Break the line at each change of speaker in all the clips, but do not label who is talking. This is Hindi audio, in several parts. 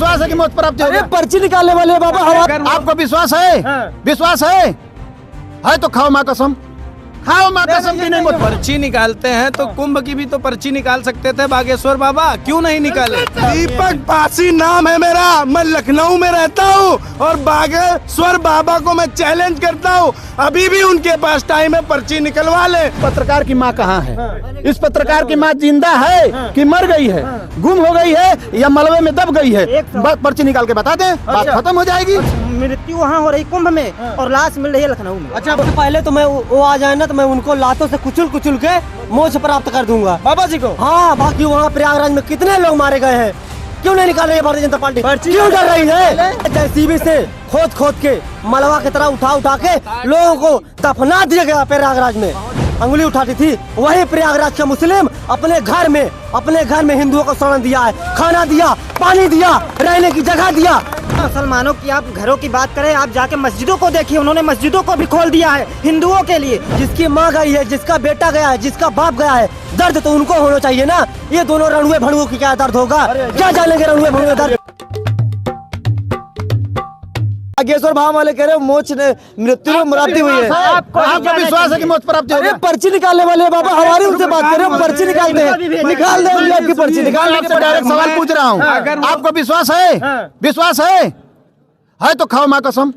विश्वास है कि मोक्ष प्राप्ति होगी?
पर्ची निकालने वाले बाबा
आपको विश्वास है? विश्वास है तो खाओ माँ कसम, खाओ माँ कसम की नहीं।
पर्ची निकालते हैं तो कुंभ की भी तो पर्ची निकाल सकते थे बागेश्वर बाबा, क्यों नहीं निकाले?
दीपक पासी नाम है मेरा, मैं लखनऊ में रहता हूँ और बागेश्वर बाबा को मैं चैलेंज करता हूँ, अभी भी उनके पास टाइम है, पर्ची निकलवा ले।
पत्रकार की माँ कहाँ है? इस पत्रकार की माँ जिंदा है कि मर गई है, गुम हो गई है या मलबे में दब गई है? पर्ची निकाल के बता दें, बात खत्म हो जाएगी।
मृत्यु वहाँ हो रही कुंभ में और लाश मिल रही है लखनऊ में।
अच्छा, पहले तो मैं वो आ जाए ना तो मैं उनको लातों से कुचल कुचल के मोक्ष प्राप्त कर दूंगा बाबा जी को। हाँ, बाकी वहाँ प्रयागराज में कितने लोग मारे गए हैं, क्यों नहीं निकाल रही है भारतीय जनता पार्टी? क्यों डर रही है? जेसीबी से खोद खोद के मलबा की तरह उठा उठा के लोगों को दफना दिया गया प्रयागराज में। अंगुली उठाती थी वही प्रयागराज के मुस्लिम अपने घर में हिंदुओं को शरण दिया है, खाना दिया, पानी दिया, रहने की जगह दिया।
मुसलमानों की आप घरों की बात करें, आप जाके मस्जिदों को देखिए, उन्होंने मस्जिदों को भी खोल दिया है हिंदुओं के लिए।
जिसकी माँ गई है, जिसका बेटा गया है, जिसका बाप गया है, दर्द तो उनको होना चाहिए ना। ये दोनों रणुए भड़ुओं की क्या दर्द होगा? क्या जानेंगे रणुए भड़ुए दर्द? बागेश्वर भाव वाले कह रहे मोक्ष मृत्यु में प्राप्ति हुई है।
आपको विश्वास है कि मोक्ष प्राप्ति होगी?
पर्ची निकालने वाले बाबा हमारी उनसे बात कर रहे हो, पर्ची निकालते हैं, निकाल देंगे आपकी पर्ची। निकाल
आपसे डायरेक्ट सवाल पूछ रहा हूँ, आपको विश्वास है? विश्वास है तो खाओ माँ कसम,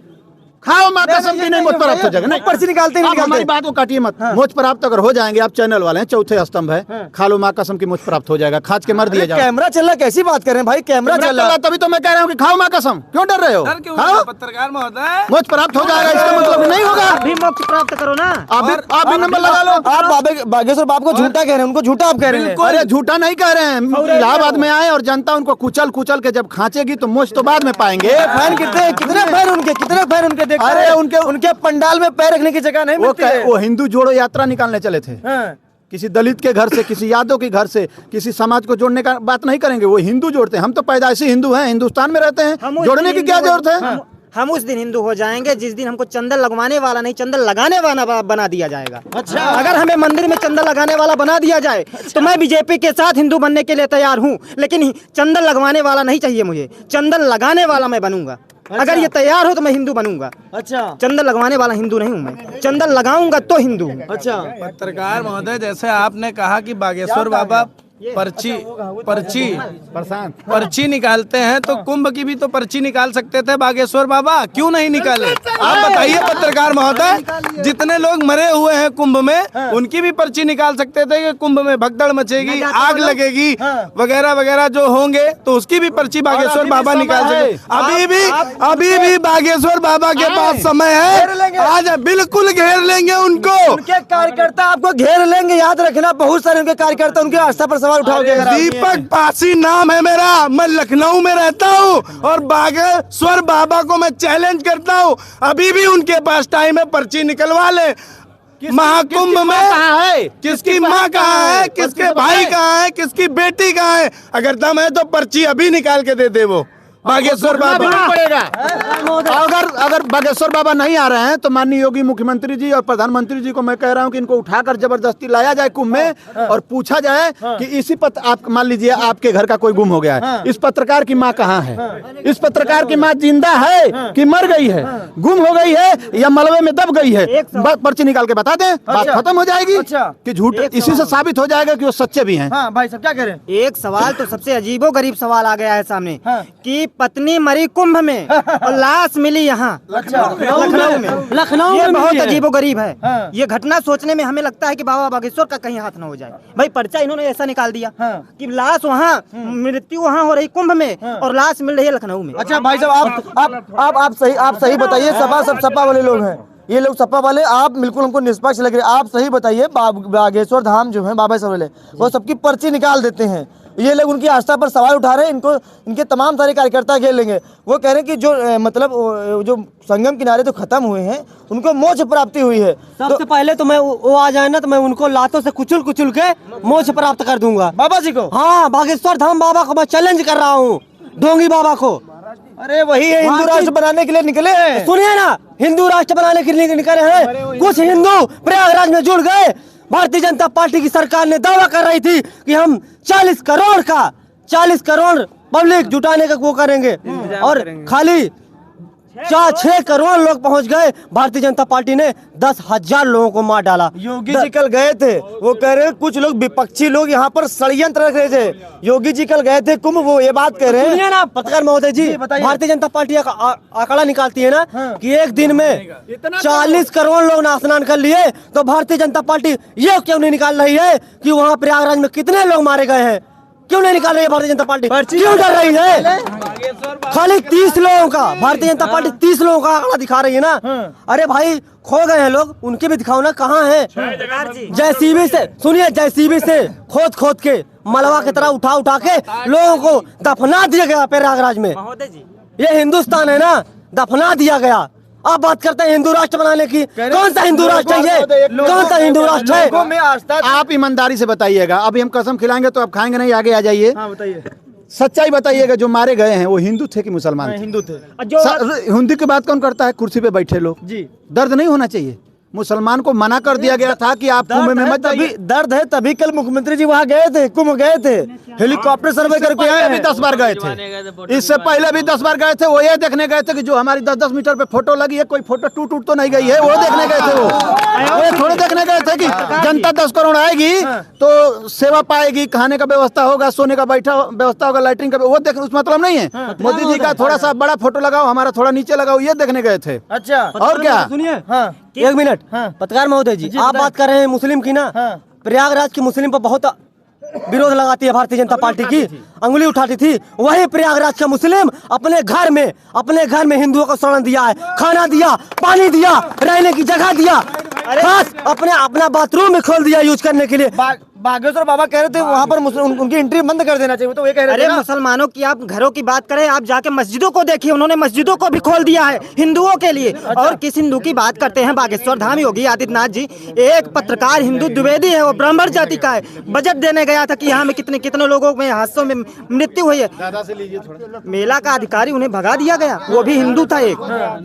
खाओ माँ कसम की नहीं मोक्ष प्राप्त हो जाएगा। नहीं,
पर्ची निकालते हैं।
हमारी बात को काटिए मत। मोक्ष प्राप्त अगर हो जाएंगे, आप चैनल वाले हैं, चौथे स्तंभ है, खा लो माँ कसम की मोक्ष प्राप्त हो जाएगा, खाच के मर दिया जाए।
कैमरा चल रहा, कैसी बात कर रहे हैं भाई? कैमरा चल रहा,
तभी तो मैं कह रहा हूँ कि खाओ माँ कसम। क्यों डर रहे हो? खाओ,
पत्रकार महोदय,
मोक्ष प्राप्त हो जाएगा, इसका मतलब नहीं होगा।
आप भी मोक्ष प्राप्त करो ना।
आप भी नंबर लगा लो।
आप बागेश्वर बाप को झूठा कह रहे हैं, उनको झूठा आप कह रहे हैं।
अरे झूठा नहीं कह रहे हैं, इलाहाबाद में आए और जनता उनको कुचल कुचल के जब खांचेगी तो मोक्ष तो बाद में पाएंगे।
फैन कितने फैन उनके
अरे
उनके पंडाल में पैर रखने की जगह नहीं मिलती है।
वो हिंदू जोड़ो यात्रा निकालने चले थे। किसी दलित के घर से, किसी यादव के घर से, किसी समाज को जोड़ने का बात नहीं करेंगे, वो हिंदू जोड़ते हैं। हम तो पैदाइशी हिंदू हैं, हिंदुस्तान में रहते हैं, जोड़ने की क्या जरूरत है?
हम उस दिन हिंदू हो जाएंगे जिस दिन हमको चंदन लगवाने वाला नहीं, चंदन लगाने वाला बना दिया जाएगा। अच्छा, अगर हमें मंदिर में चंदन लगाने वाला बना दिया जाए तो मैं बीजेपी के साथ हिंदू बनने के लिए तैयार हूँ, लेकिन चंदन लगवाने वाला नहीं चाहिए मुझे, चंदन लगाने वाला मैं बनूंगा। अच्छा। अगर ये तैयार हो तो मैं हिंदू बनूंगा। अच्छा, चंदन लगवाने वाला हिंदू नहीं हूँ मैं, चंदन लगाऊंगा तो हिंदू हूँ।
अच्छा,
पत्रकार महोदय, जैसे आपने कहा कि बागेश्वर बाबा पर्ची निकालते हैं तो कुंभ की भी तो पर्ची निकाल सकते थे बागेश्वर बाबा, क्यों नहीं निकाले? आप बताइए पत्रकार महोदय, जितने लोग मरे हुए हैं कुंभ में उनकी भी पर्ची निकाल सकते थे कि कुंभ में भगदड़ मचेगी, आग लगेगी वगैरह वगैरह जो होंगे, तो उसकी भी पर्ची बागेश्वर बाबा निकाल सके। अभी भी बागेश्वर बाबा के पास समय है, आज बिल्कुल घेर लेंगे उनको।
उनके कार्यकर्ता आपको घेर लेंगे, याद रखना। बहुत सारे उनके कार्यकर्ता उनके आस्था पर सवाल उठाओगे।
दीपक पासी नाम है मेरा, मैं लखनऊ में रहता हूँ और बागेश्वर बाबा को मैं चैलेंज करता हूँ, अभी भी उनके पास टाइम है, पर्ची निकलवा ले। महाकुंभ में किसकी माँ कहाँ है, किसके भाई कहाँ है, किसकी बेटी कहाँ है? अगर दम है तो पर्ची अभी निकाल के दे दे वो बागेश्वर बाबा।
पड़ेगा। अगर बागेश्वर बाबा नहीं आ रहे हैं तो माननीय योगी मुख्यमंत्री जी और प्रधानमंत्री जी को मैं कह रहा हूं कि इनको उठाकर जबरदस्ती लाया जाए कुंभ में और पूछा जाए कि इसी आप मान लीजिए आपके घर का कोई गुम हो गया है, इस पत्रकार की माँ कहाँ है? इस पत्रकार की माँ जिंदा है कि मर गई है, गुम हो गई है या मलबे में दब गई है? पर्ची निकाल के बता दें, बात खत्म हो जाएगी कि झूठ। इसी से साबित हो जाएगा कि वो सच्चे भी हैं।
भाई सब क्या कह रहे हैं?
एक सवाल तो सबसे अजीबो गरीब सवाल आ गया है सामने कि पत्नी मरी कुंभ में और लाश मिली यहाँ लखनऊ में। ये बहुत अजीबो गरीब है। ये घटना सोचने में हमें लगता है कि बाबा बागेश्वर का कहीं हाथ न हो जाए। भाई पर्चा इन्होंने ऐसा निकाल दिया कि लाश वहाँ, मृत्यु वहाँ हो रही कुंभ में और लाश मिल रही है लखनऊ में।
अच्छा भाई साहब, आप सही बताइए। सब सपा वाले लोग हैं, ये लोग सपा वाले, आप बिल्कुल हमको निष्पक्ष लग रहे हैं। आप सही बताइए, बागेश्वर धाम जो है बाबा वाले वो सबकी पर्ची निकाल देते हैं। ये लोग उनकी आस्था पर सवाल उठा रहे हैं, इनके तमाम सारे कार्यकर्ता घेर लेंगे। वो कह रहे हैं कि जो जो संगम किनारे तो खत्म हुए हैं उनको मोक्ष प्राप्ति हुई है। सबसे पहले तो मैं वो आ जाए ना तो मैं उनको लातों से कुचल कुचल के मोक्ष प्राप्त कर दूंगा बाबा जी को। हाँ, बागेश्वर धाम बाबा को मैं चैलेंज कर रहा हूँ, ढोंगी बाबा को। अरे वही है, हिंदू राष्ट्र बनाने के लिए निकले हैं। सुनिए ना, हिंदू राष्ट्र बनाने के लिए निकले हैं। कुछ हिंदू प्रयागराज में जुड़ गए। भारतीय जनता पार्टी की सरकार ने दावा कर रही थी कि हम 40 करोड़ पब्लिक जुटाने का वो करेंगे और खाली 6 करोड़ लोग पहुंच गए। भारतीय जनता पार्टी ने 10,000 लोगों को मार डाला।
योगी जी कल गए थे, वो कह रहे हैं कुछ लोग विपक्षी लोग यहाँ पर षड्यंत्र रख रहे थे। योगी जी कल गए थे कुंभ, वो ये बात कह रहे हैं।
सुनिए ना पत्रकार महोदय जी, भारतीय जनता पार्टी आंकड़ा निकालती है ना कि एक दिन में 40 करोड़ लोग ने स्नान कर लिए, तो भारतीय जनता पार्टी ये क्यों नहीं निकाल रही है कि वहाँ प्रयागराज में कितने लोग मारे गए हैं? क्यों नहीं निकाल रही है भारतीय जनता पार्टी? क्यों डर रही है? खाली 30 लोगों का, भारतीय जनता पार्टी 30 लोगों का आंकड़ा दिखा रही है ना। अरे भाई खो गए हैं लोग, उनके भी दिखाओ ना कहाँ है। जेसीबी से, सुनिए, जेसीबी से खोद खोद के मलबा की तरह उठा उठा के लोगों को दफना दिया गया प्रयागराज में। ये हिंदुस्तान है ना, दफना दिया गया। आप बात करते हैं हिंदू राष्ट्र बनाने की, कौन सा हिंदू राष्ट्र है? कौन सा हिंदू राष्ट्र है?
आप ईमानदारी से बताइएगा। अभी हम कसम खिलाएंगे तो आप खाएंगे नहीं, आगे आ जाइए।
बताइए,
सच्चाई बताइएगा, जो मारे गए हैं वो हिंदू थे कि मुसलमान थे?
हिंदू थे।
हिंदी की बात कौन करता है? कुर्सी पे बैठे लोग।
जी,
दर्द नहीं होना चाहिए? मुसलमान को मना कर दिया गया था कि आप कुंभ में मत जाइए।
दर्द है, तभी कल मुख्यमंत्री जी वहाँ गए थे, कुंभ गए थे, हेलीकॉप्टर सर्वे करके आए
भी 10 बार गए थे। इससे पहले भी 10 बार गए थे। वो ये देखने गए थे कि जो हमारी 10-10 मीटर पे फोटो लगी है, कोई फोटो टूट तो नहीं गई है, वो देखने गए थे। वो थोड़े देखने गए थे कि जनता 10 करोड़ आएगी तो सेवा पाएगी, खाने का व्यवस्था होगा, सोने का बैठा व्यवस्था होगा, लाइटिंग का, वो देख, उस मतलब नहीं है। मोदी जी का थोड़ा सा बड़ा फोटो लगाओ, हमारा थोड़ा नीचे लगाओ, ये देखने गए थे।
अच्छा,
और क्या?
सुनिए, एक मिनट, पत्रकार महोदय जी, आप बात कर रहे हैं मुस्लिम की ना। प्रयागराज की मुस्लिम पर बहुत विरोध लगाती है भारतीय जनता पार्टी की, अंगुली उठाती थी। वही प्रयागराज का मुस्लिम अपने घर में हिंदुओं को शरण दिया है, खाना दिया, पानी दिया, रहने की जगह दिया, खास अपना बाथरूम में खोल दिया यूज करने के लिए।
बागेश्वर बाबा कह रहे थे वहाँ पर उनकी एंट्री बंद कर देना चाहिए, तो ये कह रहे थे।
अरे मुसलमानों की आप घरों की बात करें, आप जाके मस्जिदों को देखिए, उन्होंने मस्जिदों को भी खोल दिया है हिंदुओं के लिए। और किस हिंदू की बात करते हैं? बागेश्वर धाम योगी आदित्यनाथ जी, एक पत्रकार हिंदू द्विवेदी है, वो ब्राह्मण जाति का है, बजट देने गया था कि यहाँ में कितने लोगों में हादसों में मृत्यु हुई है। मेला का अधिकारी उन्हें भगा दिया गया, वो भी हिंदू था,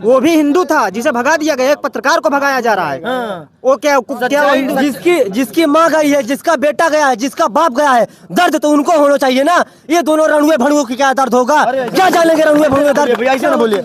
वो भी हिंदू था जिसे भगा दिया गया। एक पत्रकार को भगाया जा रहा है, वो क्या
जिसकी माँ गई है, जिसका बेटा गया है, जिसका बाप गया है, दर्द तो उनको होना चाहिए ना। ये दोनों रणुए भणुओं की क्या दर्द होगा? क्या जानेंगे रणुए भणुए दर्द?
ऐसे ना बोलिए।